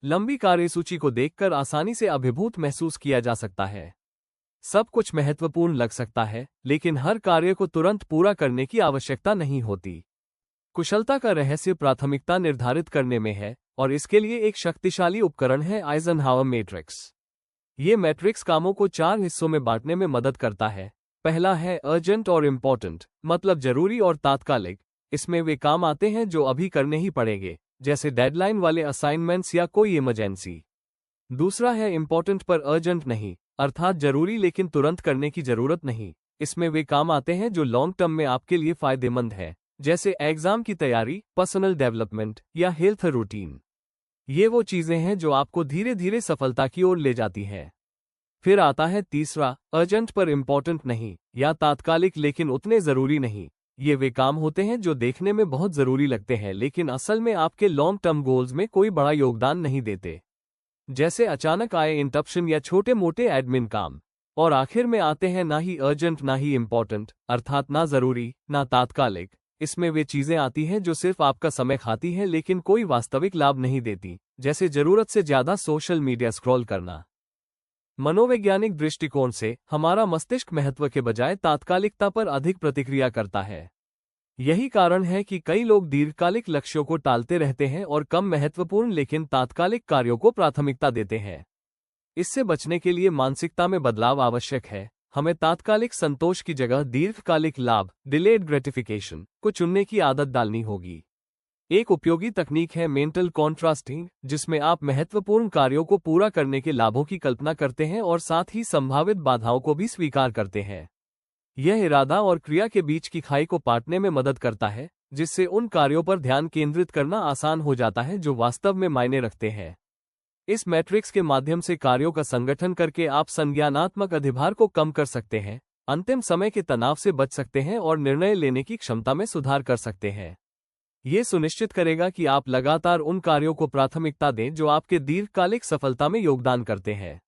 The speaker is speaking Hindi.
लंबी कार्यसूची को देखकर आसानी से अभिभूत महसूस किया जा सकता है। सब कुछ महत्वपूर्ण लग सकता है, लेकिन हर कार्य को तुरंत पूरा करने की आवश्यकता नहीं होती। कुशलता का रहस्य प्राथमिकता निर्धारित करने में है, और इसके लिए एक शक्तिशाली उपकरण है आइजनहावर मैट्रिक्स। ये मैट्रिक्स कामों को 4 हिस्सों में बांटने में मदद करता है। पहला है अर्जेंट और इम्पोर्टेंट, मतलब जरूरी और तात्कालिक। इसमें वे काम आते हैं जो अभी करने ही पड़ेंगे, जैसे डेडलाइन वाले असाइनमेंट्स या कोई इमरजेंसी। दूसरा है इम्पोर्टेंट पर अर्जेंट नहीं, अर्थात जरूरी लेकिन तुरंत करने की जरूरत नहीं। इसमें वे काम आते हैं जो लॉन्ग टर्म में आपके लिए फायदेमंद है, जैसे एग्जाम की तैयारी, पर्सनल डेवलपमेंट या हेल्थ रूटीन। ये वो चीजें हैं जो आपको धीरे धीरे सफलता की ओर ले जाती हैं। फिर आता है तीसरा, अर्जेंट पर इम्पोर्टेंट नहीं या तात्कालिक लेकिन उतने जरूरी नहीं। ये वे काम होते हैं जो देखने में बहुत जरूरी लगते हैं लेकिन असल में आपके लॉन्ग टर्म गोल्स में कोई बड़ा योगदान नहीं देते, जैसे अचानक आए इंटरप्शन या छोटे मोटे एडमिन काम। और आखिर में आते हैं ना ही अर्जेंट ना ही इम्पोर्टेंट, अर्थात ना जरूरी ना तात्कालिक। इसमें वे चीजें आती हैं जो सिर्फ आपका समय खाती हैं लेकिन कोई वास्तविक लाभ नहीं देती, जैसे जरूरत से ज्यादा सोशल मीडिया स्क्रॉल करना। मनोवैज्ञानिक दृष्टिकोण से हमारा मस्तिष्क महत्व के बजाय तात्कालिकता पर अधिक प्रतिक्रिया करता है। यही कारण है कि कई लोग दीर्घकालिक लक्ष्यों को टालते रहते हैं और कम महत्वपूर्ण लेकिन तात्कालिक कार्यों को प्राथमिकता देते हैं। इससे बचने के लिए मानसिकता में बदलाव आवश्यक है। हमें तात्कालिक संतोष की जगह दीर्घकालिक लाभ, डिलेड ग्रेटिफिकेशन, को चुनने की आदत डालनी होगी। एक उपयोगी तकनीक है मेंटल कॉन्ट्रास्टिंग, जिसमें आप महत्वपूर्ण कार्यों को पूरा करने के लाभों की कल्पना करते हैं और साथ ही संभावित बाधाओं को भी स्वीकार करते हैं। यह इरादा और क्रिया के बीच की खाई को पाटने में मदद करता है, जिससे उन कार्यों पर ध्यान केंद्रित करना आसान हो जाता है जो वास्तव में मायने रखते हैं। इस मैट्रिक्स के माध्यम से कार्यों का संगठन करके आप संज्ञानात्मक अधिभार को कम कर सकते हैं, अंतिम समय के तनाव से बच सकते हैं और निर्णय लेने की क्षमता में सुधार कर सकते हैं। ये सुनिश्चित करेगा कि आप लगातार उन कार्यों को प्राथमिकता दें जो आपके दीर्घकालिक सफलता में योगदान करते हैं।